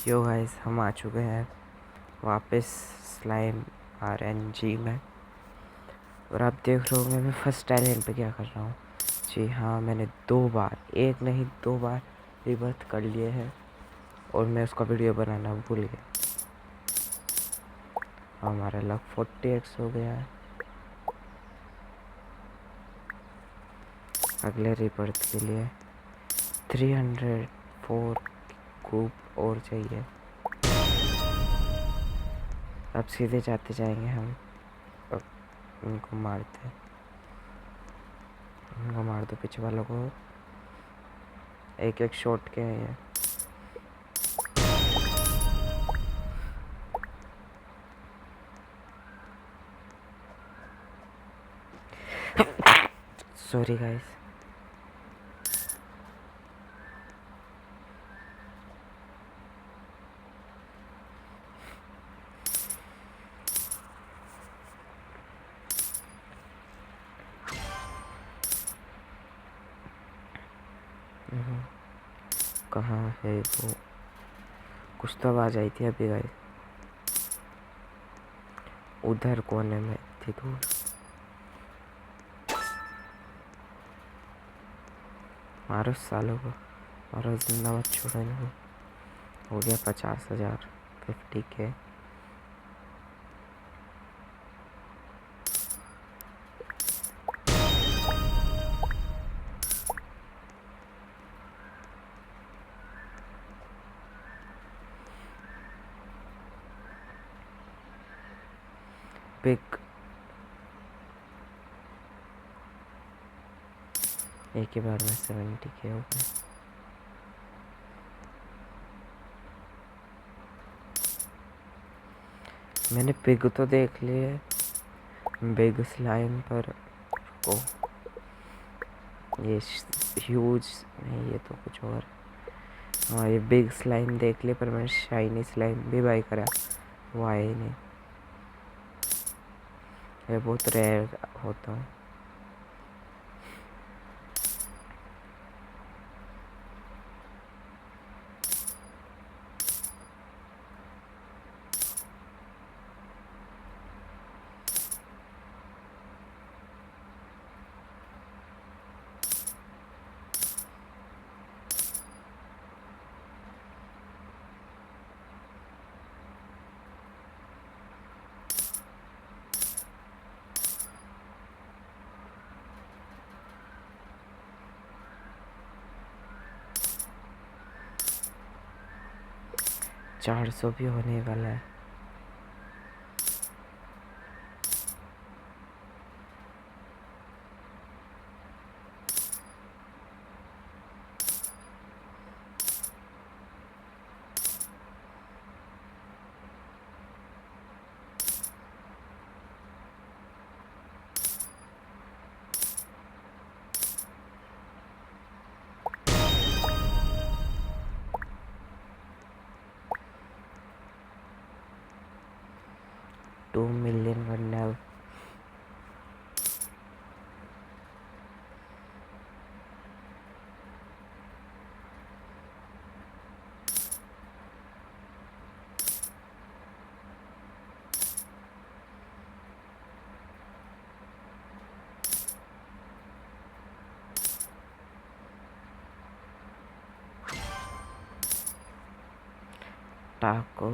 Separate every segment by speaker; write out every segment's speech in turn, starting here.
Speaker 1: Yo guys, हम आ चुके हैं वापस स्लाइम आरएनजी में। और आप देख रहे होंगे मैं फर्स्ट आइलैंड पे क्या कर रहा हूँ। जी हाँ, मैंने 2 बार, एक नहीं 2 बार रिबर्थ कर लिए हैं और मैं उसका वीडियो बनाना भूल गया। हमारा लक 40x हो गया है। अगले रिबर्थ के लिए 304 कूप और चाहिए। अब सीधे जाते जाएंगे हम। अब उनको मारते, उनको मार दो पीछे वालों को। एक एक शॉट के हैं ये। Sorry guys. कहाँ है वो? कुछ तो आवाज आई थी अभी गाइस, उधर कोने में थी दूर। मारो सालों को, मारो, जिंदा मत छोड़ो इनको। हो गया 50,000, 50K। पिक एक ही बार में 70K हो गए। मैंने पिग तो देख लिए, बिग स्लाइम पर को ये ह्यूज नहीं, ये तो कुछ और। हाँ, ये बिग स्लाइम देख लिए, पर मैंने शाइनी स्लाइम भी बाई करा, वो आया ही नहीं। ये बहुत रेयर होता है। चार 400 भी होने वाला है। $2 million बनना है। टाको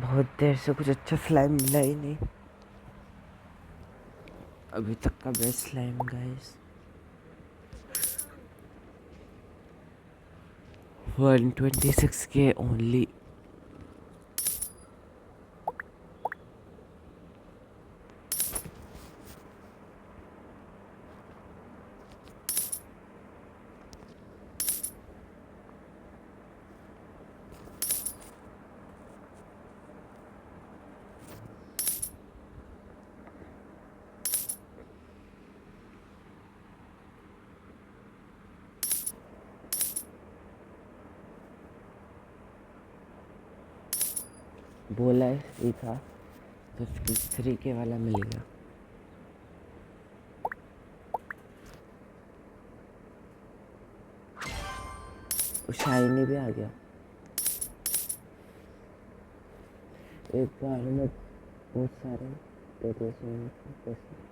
Speaker 1: बहुत देर से कुछ अच्छा स्लाइम मिला ही नहीं, अभी तक का best slime guys. 126K only. बोला है, ये था 53K वाला मिलेगा। शाइनी भी आ गया। एक बार में बहुत सारे दे पैसे।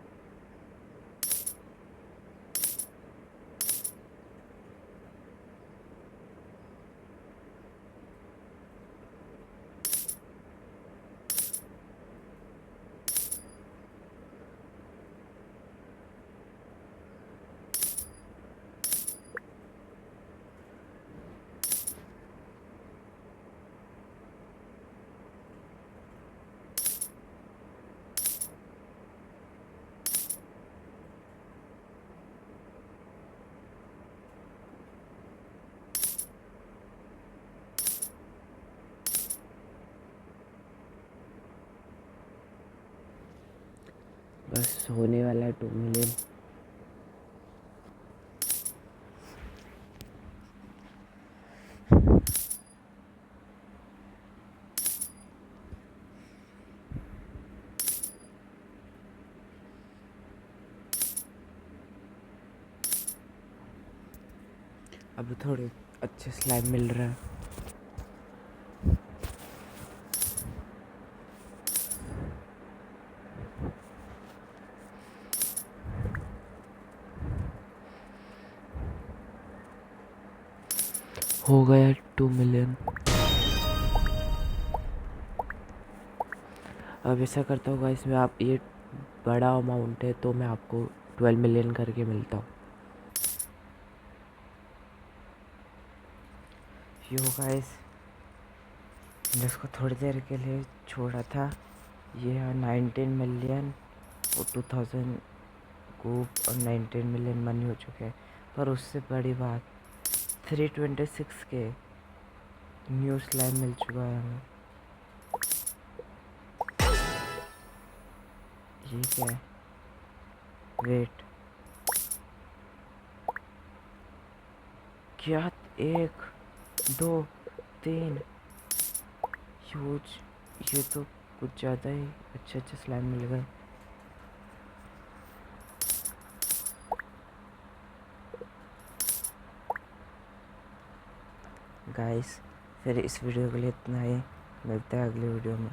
Speaker 1: बस होने वाला है 2 मिलियन। अब थोड़े अच्छे स्लाइम मिल रहा है। हो गया 2 मिलियन। अब ऐसा करता हूँ गाइस, मैं आप ये बड़ा अमाउंट है तो मैं आपको 12 मिलियन करके मिलता हूँ। यो गाइस, मैंने उसको थोड़ी देर के लिए छोड़ा था। ये 19 मिलियन और 2000 कूप और 19 मिलियन मनी हो चुके हैं। पर उससे बड़ी बात 326 के न्यू स्लाइम मिल चुका है हमें। ये क्या है? वेट, क्या 1 2 3 ह्यूज। ये तो कुछ ज़्यादा ही अच्छे अच्छे स्लाइम मिल गए। गाइस, फिर इस वीडियो के लिए इतना ही। मिलते हैं अगली वीडियो में।